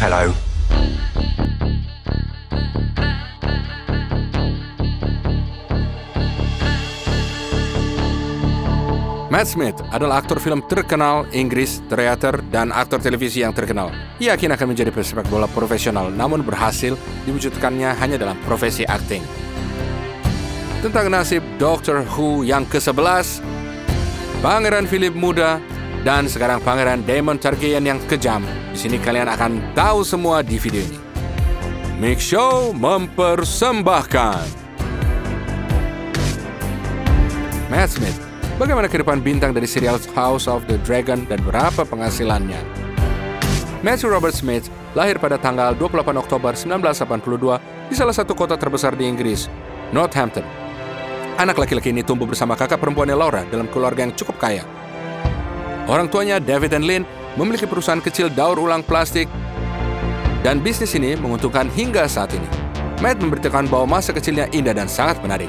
Hello. Matt Smith adalah aktor film terkenal Inggris, teater, dan aktor televisi yang terkenal. Ia yakin akan menjadi pesepak bola profesional, namun berhasil diwujudkannya hanya dalam profesi akting. Tentang nasib Doctor Who yang ke-11, Pangeran Philip muda, dan sekarang Pangeran Daemon Targaryen yang kejam. Di sini kalian akan tahu semua di video ini. Mix Show mempersembahkan Matt Smith. Bagaimana kehidupan bintang dari serial House of the Dragon dan berapa penghasilannya? Matthew Robert Smith lahir pada tanggal 28 Oktober 1982 di salah satu kota terbesar di Inggris, Northampton. Anak laki-laki ini tumbuh bersama kakak perempuannya Laura dalam keluarga yang cukup kaya. Orang tuanya, David dan Lynn, memiliki perusahaan kecil daur ulang plastik dan bisnis ini menguntungkan hingga saat ini. Matt memberitakan bahwa masa kecilnya indah dan sangat menarik.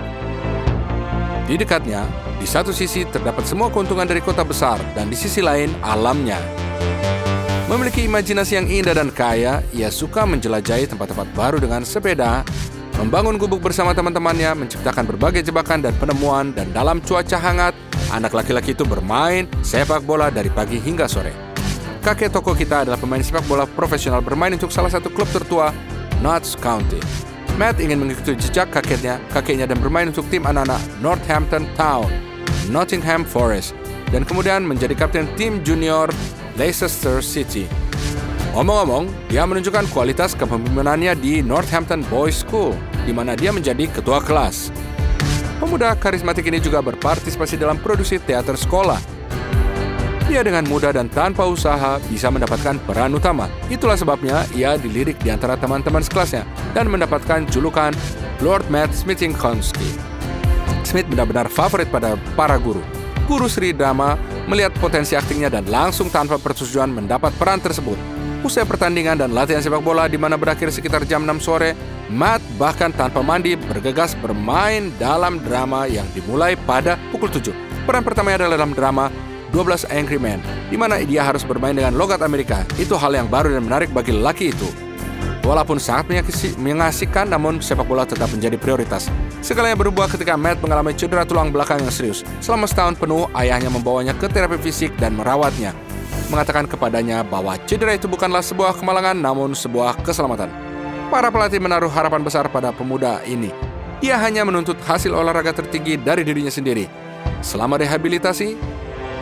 Di dekatnya, di satu sisi terdapat semua keuntungan dari kota besar dan di sisi lain alamnya. Memiliki imajinasi yang indah dan kaya, ia suka menjelajahi tempat-tempat baru dengan sepeda, membangun gubuk bersama teman-temannya, menciptakan berbagai jebakan dan penemuan, dan dalam cuaca hangat, anak laki-laki itu bermain sepak bola dari pagi hingga sore. Kakek toko kita adalah pemain sepak bola profesional bermain untuk salah satu klub tertua, Notts County. Matt ingin mengikuti jejak kakeknya dan bermain untuk tim anak-anak Northampton Town, Nottingham Forest, dan kemudian menjadi kapten tim junior Leicester City. Omong-omong, dia menunjukkan kualitas kepemimpinannya di Northampton Boys School, di mana dia menjadi ketua kelas. Pemuda karismatik ini juga berpartisipasi dalam produksi teater sekolah. Dia dengan mudah dan tanpa usaha bisa mendapatkan peran utama. Itulah sebabnya ia dilirik di antara teman-teman sekelasnya dan mendapatkan julukan Lord Matt Smithinkowski. Smith benar-benar favorit pada para guru. Guru seni drama melihat potensi aktingnya dan langsung tanpa persetujuan mendapat peran tersebut. Usai pertandingan dan latihan sepak bola di mana berakhir sekitar jam 6 sore, Matt bahkan tanpa mandi bergegas bermain dalam drama yang dimulai pada pukul 7. Peran pertamanya adalah dalam drama 12 Angry Men, di mana dia harus bermain dengan logat Amerika. Itu hal yang baru dan menarik bagi lelaki itu. Walaupun sangat mengasihkan, namun sepak bola tetap menjadi prioritas. Segalanya berubah ketika Matt mengalami cedera tulang belakang yang serius. Selama setahun penuh, ayahnya membawanya ke terapi fisik dan merawatnya, mengatakan kepadanya bahwa cedera itu bukanlah sebuah kemalangan, namun sebuah keselamatan. Para pelatih menaruh harapan besar pada pemuda ini. Dia hanya menuntut hasil olahraga tertinggi dari dirinya sendiri. Selama rehabilitasi,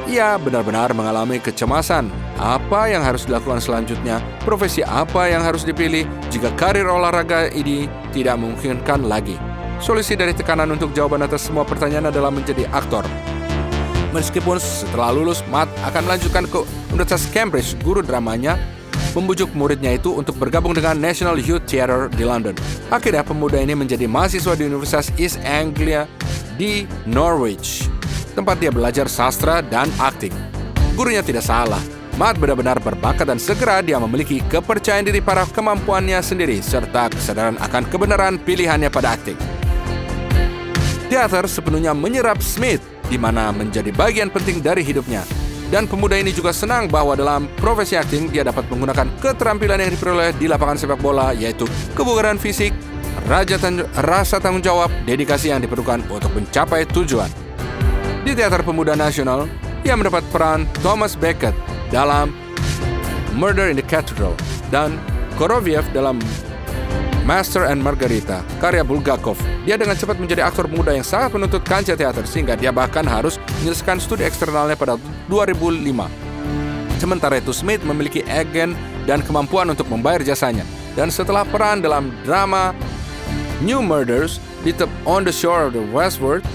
ia benar-benar mengalami kecemasan. Apa yang harus dilakukan selanjutnya? Profesi apa yang harus dipilih jika karir olahraga ini tidak memungkinkan lagi? Solusi dari tekanan untuk jawaban atas semua pertanyaan adalah menjadi aktor. Meskipun setelah lulus, Matt akan melanjutkan ke Universitas Cambridge, guru dramanya membujuk muridnya itu untuk bergabung dengan National Youth Theatre di London. Akhirnya pemuda ini menjadi mahasiswa di Universitas East Anglia di Norwich, tempat dia belajar sastra dan akting. Gurunya tidak salah. Matt benar-benar berbakat dan segera dia memiliki kepercayaan diri pada kemampuannya sendiri serta kesadaran akan kebenaran pilihannya pada akting. Teater sepenuhnya menyerap Smith, di mana menjadi bagian penting dari hidupnya. Dan pemuda ini juga senang bahwa dalam profesi akting dia dapat menggunakan keterampilan yang diperoleh di lapangan sepak bola, yaitu kebugaran fisik, rasa tanggung jawab, dedikasi yang diperlukan untuk mencapai tujuan. Di Teater Pemuda Nasional, ia mendapat peran Thomas Becket dalam Murder in the Cathedral dan Koroviev dalam Master and Margarita, karya Bulgakov. Dia dengan cepat menjadi aktor muda yang sangat menuntut kancah teater, sehingga dia bahkan harus menyelesaikan studi eksternalnya pada 2005. Sementara itu, Smith memiliki agen dan kemampuan untuk membayar jasanya. Dan setelah peran dalam drama New Murders di On the Shore of the Westward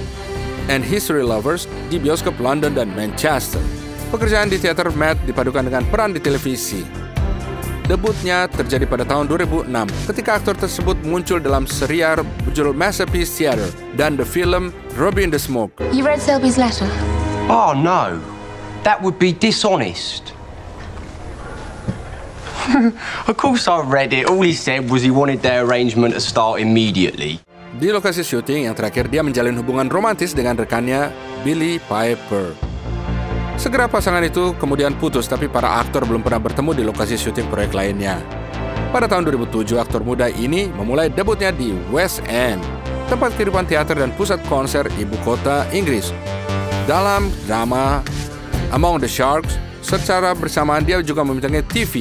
and History Lovers di bioskop London dan Manchester, pekerjaan di teater Matt dipadukan dengan peran di televisi. Debutnya terjadi pada tahun 2006 ketika aktor tersebut muncul dalam serial berjudul Masterpiece Theatre dan the film Robbie in the Smoke. You read Selby's letter? Oh, no. That would be dishonest. Of course I read it. All he said was he wanted their arrangement to start immediately. Di lokasi syuting yang terakhir, dia menjalin hubungan romantis dengan rekannya Billie Piper. Segera pasangan itu kemudian putus, tapi para aktor belum pernah bertemu di lokasi syuting proyek lainnya. Pada tahun 2007, aktor muda ini memulai debutnya di West End, tempat kehidupan teater dan pusat konser ibu kota Inggris. Dalam drama Among the Sharks, secara bersamaan dia juga membintangi TV.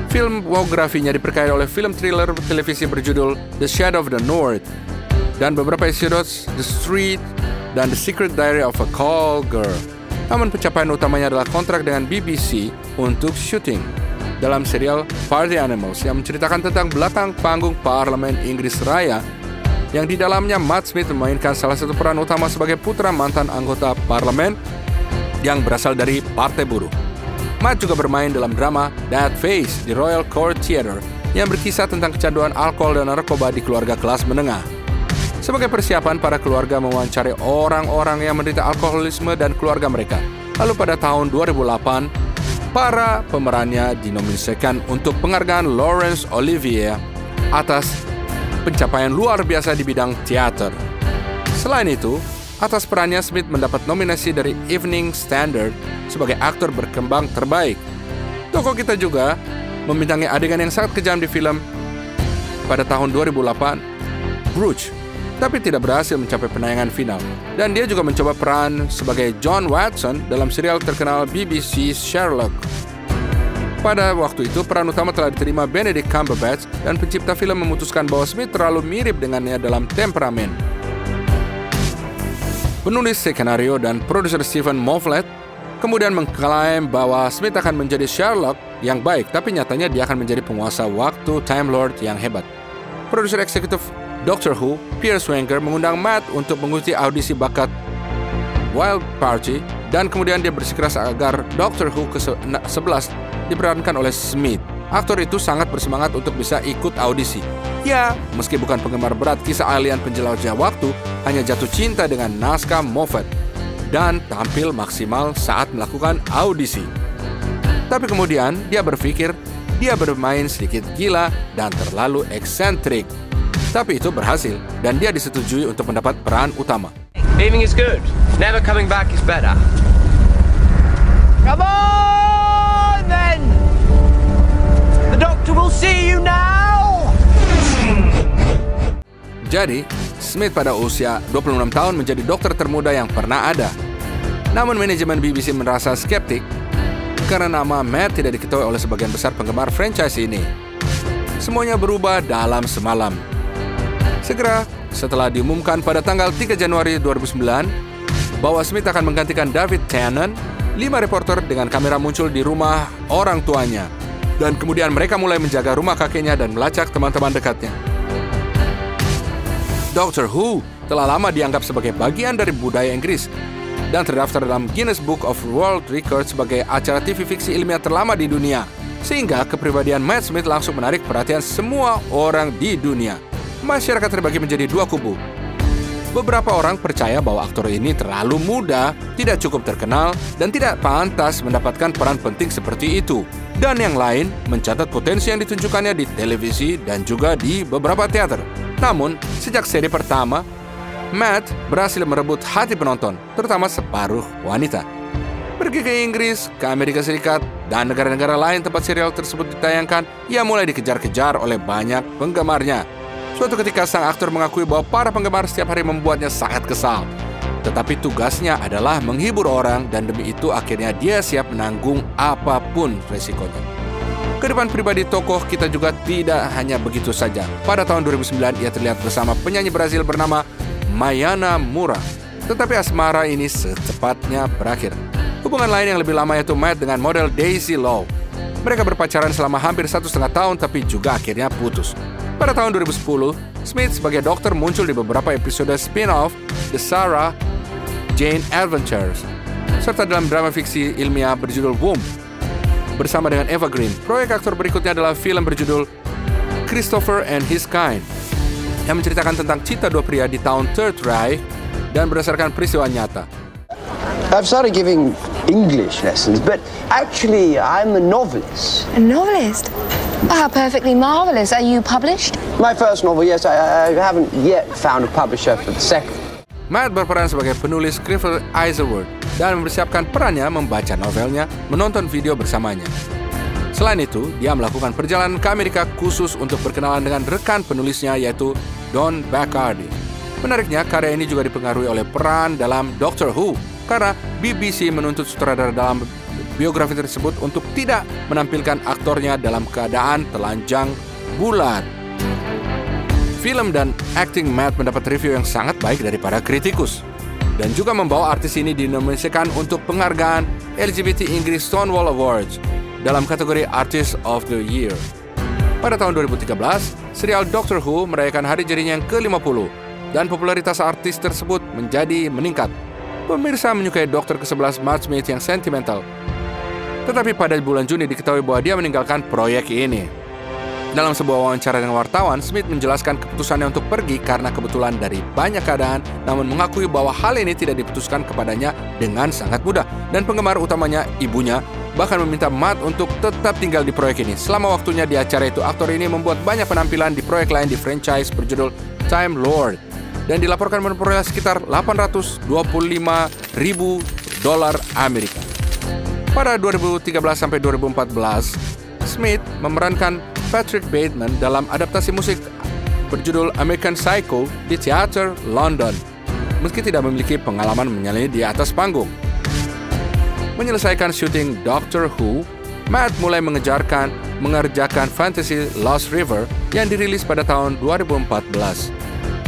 Filmografinya diperkaya oleh film thriller televisi berjudul The Shadow of the North dan beberapa episode The Street dan The Secret Diary of a Call Girl. Namun pencapaian utamanya adalah kontrak dengan BBC untuk syuting dalam serial Party Animals yang menceritakan tentang belakang panggung Parlemen Inggris Raya, yang di dalamnya Matt Smith memainkan salah satu peran utama sebagai putra mantan anggota parlemen yang berasal dari Partai Buruh. Matt juga bermain dalam drama That Face di Royal Court Theatre yang berkisah tentang kecanduan alkohol dan narkoba di keluarga kelas menengah. Sebagai persiapan, para keluarga mewawancari orang-orang yang menderita alkoholisme dan keluarga mereka. Lalu pada tahun 2008, para pemerannya dinominasikan untuk penghargaan Laurence Olivier atas pencapaian luar biasa di bidang teater. Selain itu, atas perannya Smith mendapat nominasi dari Evening Standard sebagai aktor berkembang terbaik. Tokoh kita juga membintangi adegan yang sangat kejam di film pada tahun 2008, Bruges, tapi tidak berhasil mencapai penayangan final. Dan dia juga mencoba peran sebagai John Watson dalam serial terkenal BBC Sherlock. Pada waktu itu, peran utama telah diterima Benedict Cumberbatch dan pencipta film memutuskan bahwa Smith terlalu mirip dengannya dalam temperamen. Penulis skenario dan produser Stephen Moffat kemudian mengklaim bahwa Smith akan menjadi Sherlock yang baik, tapi nyatanya dia akan menjadi penguasa waktu Time Lord yang hebat. Produser eksekutif Doctor Who, Piers Wenger, mengundang Matt untuk mengikuti audisi bakat Wild Party, dan kemudian dia bersikeras agar Doctor Who ke-11 diperankan oleh Smith. Aktor itu sangat bersemangat untuk bisa ikut audisi. Ya, meski bukan penggemar berat kisah alien penjelajah waktu, hanya jatuh cinta dengan naskah Moffat dan tampil maksimal saat melakukan audisi. Tapi kemudian dia berpikir dia bermain sedikit gila dan terlalu eksentrik. Tapi itu berhasil, dan dia disetujui untuk mendapat peran utama. Leaving is good. Never coming back is better. Come on, then! The doctor will see you now! Jadi, Smith pada usia 26 tahun menjadi dokter termuda yang pernah ada. Namun manajemen BBC merasa skeptik karena nama Matt tidak diketahui oleh sebagian besar penggemar franchise ini. Semuanya berubah dalam semalam. Segera setelah diumumkan pada tanggal 3 Januari 2009 bahwa Smith akan menggantikan David Tennant, 5 reporter dengan kamera muncul di rumah orang tuanya. Dan kemudian mereka mulai menjaga rumah kakeknya dan melacak teman-teman dekatnya. Doctor Who telah lama dianggap sebagai bagian dari budaya Inggris dan terdaftar dalam Guinness Book of World Records sebagai acara TV fiksi ilmiah terlama di dunia. Sehingga kepribadian Matt Smith langsung menarik perhatian semua orang di dunia. Masyarakat terbagi menjadi dua kubu. Beberapa orang percaya bahwa aktor ini terlalu muda, tidak cukup terkenal, dan tidak pantas mendapatkan peran penting seperti itu. Dan yang lain mencatat potensi yang ditunjukkannya di televisi dan juga di beberapa teater. Namun, sejak seri pertama, Matt berhasil merebut hati penonton, terutama separuh wanita. Pergi ke Inggris, ke Amerika Serikat, dan negara-negara lain tempat serial tersebut ditayangkan, ia mulai dikejar-kejar oleh banyak penggemarnya. Suatu ketika sang aktor mengakui bahwa para penggemar setiap hari membuatnya sangat kesal. Tetapi tugasnya adalah menghibur orang, dan demi itu akhirnya dia siap menanggung apapun resikonya. Kehidupan pribadi tokoh kita juga tidak hanya begitu saja. Pada tahun 2009 ia terlihat bersama penyanyi Brazil bernama Mayana Moura. Tetapi asmara ini secepatnya berakhir. Hubungan lain yang lebih lama yaitu Matt dengan model Daisy Lowe. Mereka berpacaran selama hampir 1,5 tahun tapi juga akhirnya putus. Pada tahun 2010, Smith sebagai dokter muncul di beberapa episode spin-off The Sarah Jane Adventures, serta dalam drama fiksi ilmiah berjudul Womb bersama dengan Eva Green. Proyek aktor berikutnya adalah film berjudul Christopher and His Kind yang menceritakan tentang cinta dua pria di tahun Third Reich dan berdasarkan peristiwa nyata. I've started giving English lessons, but actually I'm a novelist. A novelist? Oh, how perfectly marvellous. Are you published? My first novel, yes, I haven't yet found a publisher for the second. Matt berperan sebagai penulis Clifford Isleworth dan mempersiapkan perannya membaca novelnya, menonton video bersamanya. Selain itu, dia melakukan perjalanan ke Amerika khusus untuk berkenalan dengan rekan penulisnya yaitu Don Bachardy. Menariknya, karya ini juga dipengaruhi oleh peran dalam Doctor Who, karena BBC menuntut sutradara dalam biografi tersebut untuk tidak menampilkan aktornya dalam keadaan telanjang bulat. Film dan akting Matt mendapat review yang sangat baik dari para kritikus, dan juga membawa artis ini dinominasikan untuk penghargaan LGBT Inggris Stonewall Awards dalam kategori Artist of the Year. Pada tahun 2013, serial Doctor Who merayakan hari jadinya yang ke-50, dan popularitas artis tersebut menjadi meningkat. Pemirsa menyukai Dokter ke-11 Matt Smith yang sentimental. Tetapi pada bulan Juni diketahui bahwa dia meninggalkan proyek ini. Dalam sebuah wawancara dengan wartawan, Smith menjelaskan keputusannya untuk pergi karena kebetulan dari banyak keadaan, namun mengakui bahwa hal ini tidak diputuskan kepadanya dengan sangat mudah. Dan penggemar utamanya, ibunya, bahkan meminta Matt untuk tetap tinggal di proyek ini. Selama waktunya di acara itu, aktor ini membuat banyak penampilan di proyek lain di franchise berjudul Time Lord, dan dilaporkan memperoleh sekitar $825.000 Amerika. Pada 2013 sampai 2014, Smith memerankan Patrick Bateman dalam adaptasi musik berjudul American Psycho di teater London, meski tidak memiliki pengalaman menyanyi di atas panggung. Menyelesaikan syuting Doctor Who, Matt mulai mengerjakan fantasi Lost River yang dirilis pada tahun 2014.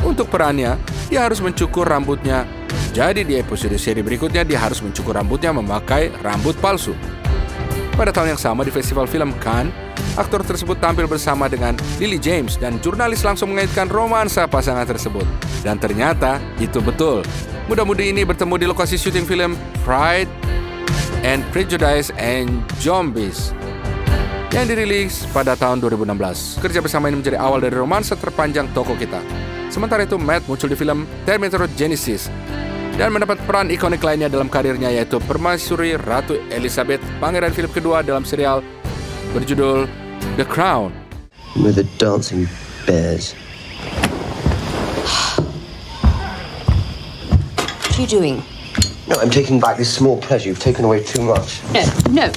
Untuk perannya, dia harus mencukur rambutnya. Jadi di episode seri berikutnya, dia harus mencukur rambutnya memakai rambut palsu. Pada tahun yang sama di Festival Film Cannes, aktor tersebut tampil bersama dengan Lily James dan jurnalis langsung mengaitkan romansa pasangan tersebut. Dan ternyata itu betul. Muda-mudi ini bertemu di lokasi syuting film Pride and Prejudice and Zombies yang dirilis pada tahun 2016. Kerja bersama ini menjadi awal dari romansa terpanjang tokoh kita. Sementara itu, Matt muncul di film Terminator Genisys dan mendapat peran ikonik lainnya dalam karirnya, yaitu Permaisuri Ratu Elizabeth, Pangeran Philip II dalam serial berjudul The Crown. With the dancing bears. What are you doing? No, I'm taking back this small pleasure. You've taken away too much. No.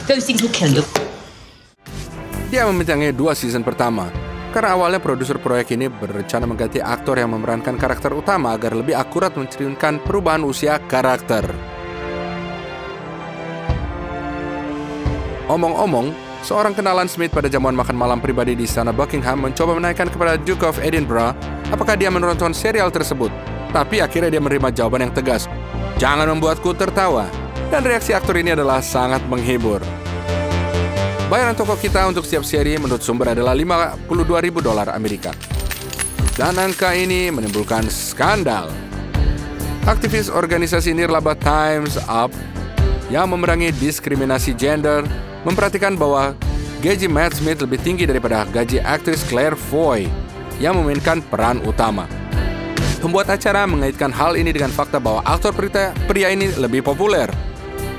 Those things will kill you. Dia membintangi 2 season pertama. Karena awalnya produser proyek ini berencana mengganti aktor yang memerankan karakter utama agar lebih akurat mencerminkan perubahan usia karakter. Omong-omong, seorang kenalan Smith pada jamuan makan malam pribadi di Istana Buckingham mencoba menanyakan kepada Duke of Edinburgh apakah dia menonton serial tersebut. Tapi akhirnya dia menerima jawaban yang tegas, "Jangan membuatku tertawa." Dan reaksi aktor ini adalah sangat menghibur. Bayaran toko kita untuk setiap seri menurut sumber adalah $52.000 Amerika. Dan angka ini menimbulkan skandal. Aktivis organisasi nirlaba Time's Up yang memerangi diskriminasi gender memperhatikan bahwa gaji Matt Smith lebih tinggi daripada gaji aktris Claire Foy yang memainkan peran utama. Pembuat acara mengaitkan hal ini dengan fakta bahwa aktor pria ini lebih populer,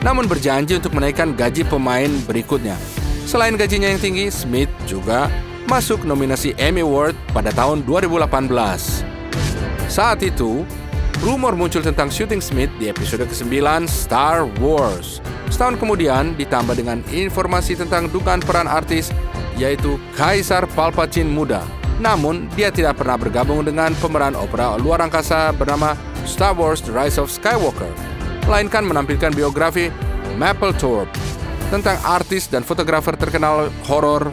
namun berjanji untuk menaikkan gaji pemain berikutnya. Selain gajinya yang tinggi, Smith juga masuk nominasi Emmy Award pada tahun 2018. Saat itu, rumor muncul tentang syuting Smith di episode ke-9 Star Wars. Setahun kemudian, ditambah dengan informasi tentang dugaan peran artis, yaitu Kaisar Palpatine muda. Namun, dia tidak pernah bergabung dengan pemeran opera luar angkasa bernama Star Wars The Rise of Skywalker, melainkan menampilkan biografi Mapplethorpe tentang artis dan fotografer terkenal horor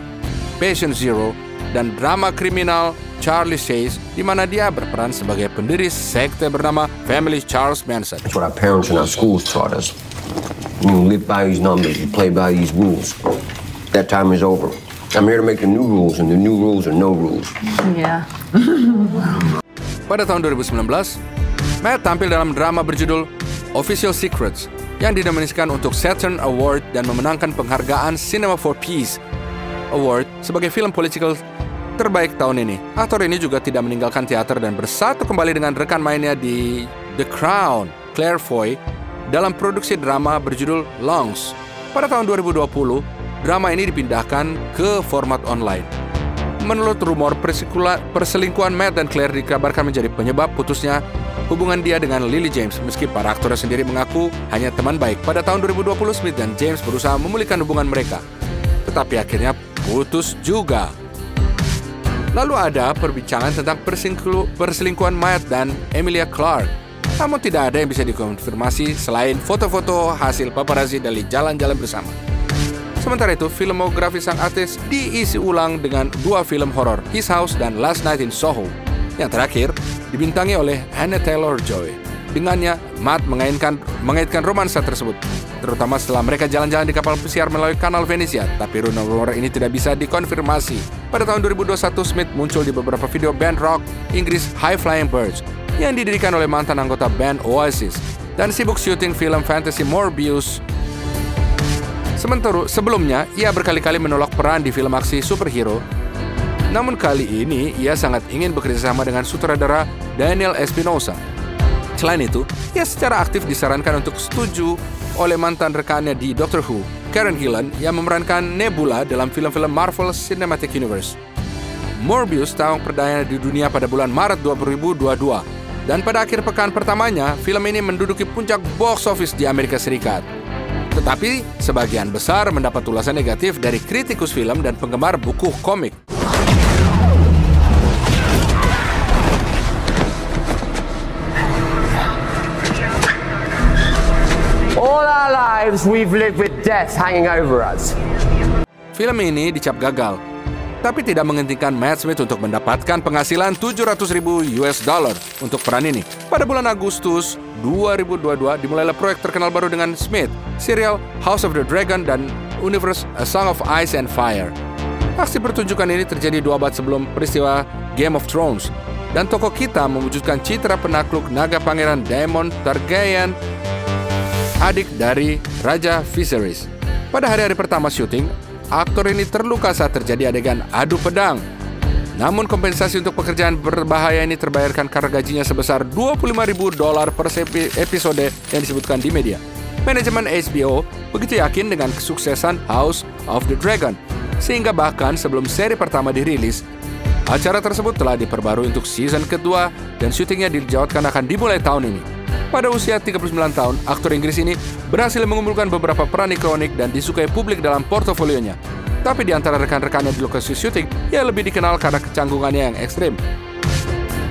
Patient Zero dan drama kriminal Charlie Chase, di mana dia berperan sebagai pendiri sekte bernama Family Charles Manson. That's what our parents and our schools taught us. You live by these numbers, you play by these rules. That time is over. I'm here to make the new rules, and the new rules are no rules. Yeah. Pada tahun 2019, Matt tampil dalam drama berjudul Official Secrets yang dinominasikan untuk Saturn Award dan memenangkan penghargaan Cinema for Peace Award sebagai film political terbaik tahun ini. Aktor ini juga tidak meninggalkan teater dan bersatu kembali dengan rekan mainnya di The Crown, Claire Foy, dalam produksi drama berjudul Longs. Pada tahun 2020, drama ini dipindahkan ke format online. Menurut rumor, perselingkuhan Matt dan Claire dikabarkan menjadi penyebab putusnya hubungan dia dengan Lily James, meski para aktor sendiri mengaku hanya teman baik. Pada tahun 2020, Smith dan James berusaha memulihkan hubungan mereka. tetapi akhirnya putus juga. Lalu ada perbincangan tentang perselingkuhan Matt dan Emilia Clarke. Namun tidak ada yang bisa dikonfirmasi selain foto-foto hasil paparazzi dari jalan-jalan bersama. Sementara itu, filmografi sang artis diisi ulang dengan 2 film horor, His House dan Last Night in Soho. Yang terakhir dibintangi oleh Anya Taylor-Joy. Dengannya, Matt mengaitkan romansa tersebut, terutama setelah mereka jalan-jalan di kapal pesiar melalui Kanal Venesia. Tapi rumor ini tidak bisa dikonfirmasi. Pada tahun 2021, Smith muncul di beberapa video band rock Inggris High Flying Birds yang didirikan oleh mantan anggota band Oasis dan sibuk syuting film fantasy Morbius. Sementara sebelumnya, ia berkali-kali menolak peran di film aksi superhero. Namun kali ini, ia sangat ingin bekerjasama dengan sutradara Daniel Espinosa. Selain itu, ia secara aktif disarankan untuk setuju oleh mantan rekannya di Doctor Who, Karen Gillan, yang memerankan Nebula dalam film-film Marvel Cinematic Universe. Morbius tayang perdana di dunia pada bulan Maret 2022, dan pada akhir pekan pertamanya, film ini menduduki puncak box office di Amerika Serikat. Tetapi, sebagian besar mendapat ulasan negatif dari kritikus film dan penggemar buku komik. All our lives we've lived with death hanging over us. Film ini dicap gagal, tapi tidak menghentikan Matt Smith untuk mendapatkan penghasilan $700,000 untuk peran ini. Pada bulan Agustus 2022 dimulailah proyek terkenal baru dengan Smith, serial House of the Dragon dan Universe A Song of Ice and Fire. Aksi pertunjukan ini terjadi 2 abad sebelum peristiwa Game of Thrones, dan tokoh kita mewujudkan citra penakluk naga pangeran Daemon Targaryen, adik dari Raja Viserys. Pada hari-hari pertama syuting, aktor ini terluka saat terjadi adegan adu pedang. Namun kompensasi untuk pekerjaan berbahaya ini terbayarkan karena gajinya sebesar $25,000 per episode yang disebutkan di media. Manajemen HBO begitu yakin dengan kesuksesan House of the Dragon, sehingga bahkan sebelum seri pertama dirilis, acara tersebut telah diperbarui untuk season kedua dan syutingnya dijadwalkan akan dimulai tahun ini. Pada usia 39 tahun, aktor Inggris ini berhasil mengumpulkan beberapa peran ikonik dan disukai publik dalam portofolionya. Tapi di antara rekan-rekannya di lokasi syuting, ia lebih dikenal karena kecanggungannya yang ekstrim.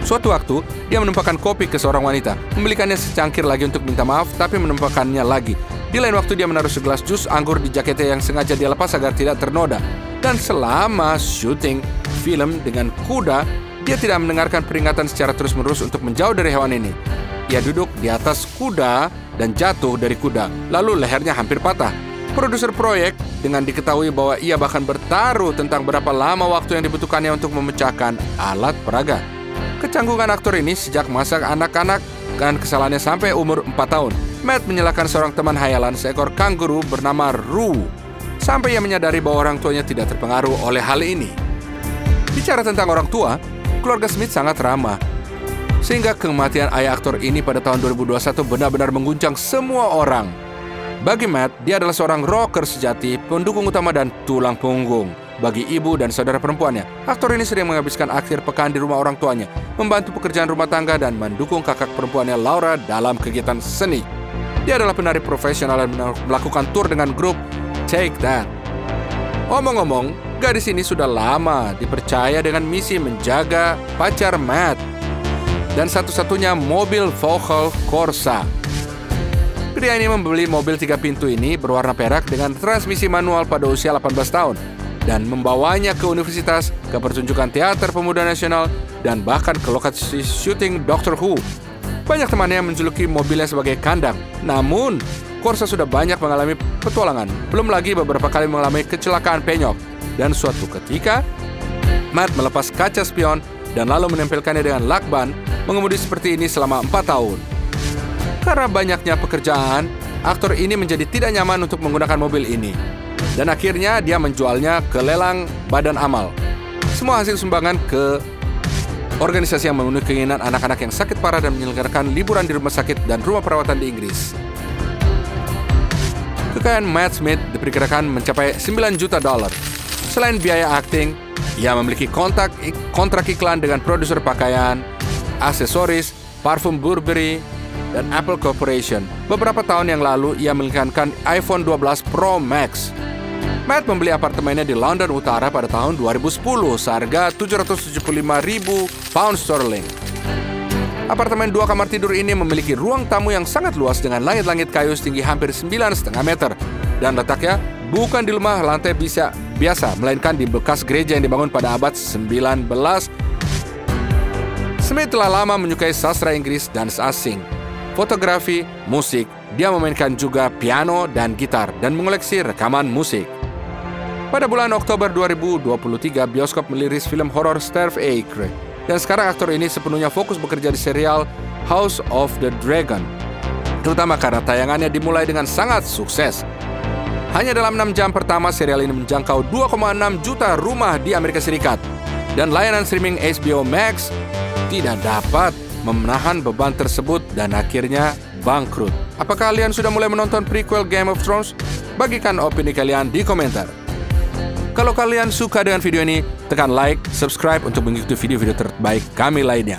Suatu waktu, dia menumpahkan kopi ke seorang wanita, membelikannya secangkir lagi untuk minta maaf, tapi menumpahkannya lagi. Di lain waktu, dia menaruh segelas jus anggur di jaketnya yang sengaja dia lepas agar tidak ternoda. Dan selama syuting film dengan kuda, dia tidak mendengarkan peringatan secara terus-menerus untuk menjauh dari hewan ini. Ia duduk di atas kuda dan jatuh dari kuda, lalu lehernya hampir patah. Produser proyek dengan diketahui bahwa ia bahkan bertaruh tentang berapa lama waktu yang dibutuhkannya untuk memecahkan alat peraga. Kecanggungan aktor ini sejak masa anak-anak dan kesalahannya sampai umur 4 tahun. Matt menyalahkan seorang teman hayalan seekor kanguru bernama Roo, sampai ia menyadari bahwa orang tuanya tidak terpengaruh oleh hal ini. Bicara tentang orang tua, keluarga Smith sangat ramah, sehingga kematian ayah aktor ini pada tahun 2021 benar-benar mengguncang semua orang. Bagi Matt, dia adalah seorang rocker sejati, pendukung utama dan tulang punggung bagi ibu dan saudara perempuannya. Aktor ini sering menghabiskan akhir pekan di rumah orang tuanya, membantu pekerjaan rumah tangga dan mendukung kakak perempuannya Laura dalam kegiatan seni. Dia adalah penari profesional dan melakukan tur dengan grup Take That. Omong-omong, gadis ini sudah lama dipercaya dengan misi menjaga pacar Matt dan satu-satunya mobil Vauxhall Corsa. Pria ini membeli mobil 3 pintu ini berwarna perak dengan transmisi manual pada usia 18 tahun dan membawanya ke universitas, ke pertunjukan teater pemuda nasional, dan bahkan ke lokasi syuting Doctor Who. Banyak temannya menjuluki mobilnya sebagai kandang. Namun, Corsa sudah banyak mengalami petualangan, belum lagi beberapa kali mengalami kecelakaan penyok. Dan suatu ketika, Matt melepas kaca spion dan lalu menempelkannya dengan lakban, mengemudi seperti ini selama 4 tahun. Karena banyaknya pekerjaan, aktor ini menjadi tidak nyaman untuk menggunakan mobil ini. Dan akhirnya dia menjualnya ke lelang badan amal. Semua hasil sumbangan ke organisasi yang memenuhi keinginan anak-anak yang sakit parah dan menyelenggarakan liburan di rumah sakit dan rumah perawatan di Inggris. Kekayaan Matt Smith diperkirakan mencapai $9 juta. Selain biaya akting, ia memiliki kontrak iklan dengan produser pakaian, aksesoris, parfum Burberry, dan Apple Corporation. Beberapa tahun yang lalu, ia mengiklankan iPhone 12 Pro Max. Matt membeli apartemennya di London Utara pada tahun 2010 seharga 775.000 pound sterling. Apartemen 2 kamar tidur ini memiliki ruang tamu yang sangat luas dengan langit-langit kayu setinggi hampir 9,5 meter. Dan letaknya bukan di rumah lantai biasa, melainkan di bekas gereja yang dibangun pada abad 19. Smith telah lama menyukai sastra Inggris dan asing, fotografi, musik. Dia memainkan juga piano dan gitar dan mengoleksi rekaman musik. Pada bulan Oktober 2023, bioskop merilis film horor Starve Acre. Dan sekarang aktor ini sepenuhnya fokus bekerja di serial House of the Dragon. Terutama karena tayangannya dimulai dengan sangat sukses. Hanya dalam 6 jam pertama, serial ini menjangkau 2,6 juta rumah di Amerika Serikat. Dan layanan streaming HBO Max tidak dapat menahan beban tersebut dan akhirnya bangkrut. Apakah kalian sudah mulai menonton prequel Game of Thrones? Bagikan opini kalian di komentar. Kalau kalian suka dengan video ini, tekan like, subscribe untuk mengikuti video-video terbaik kami lainnya.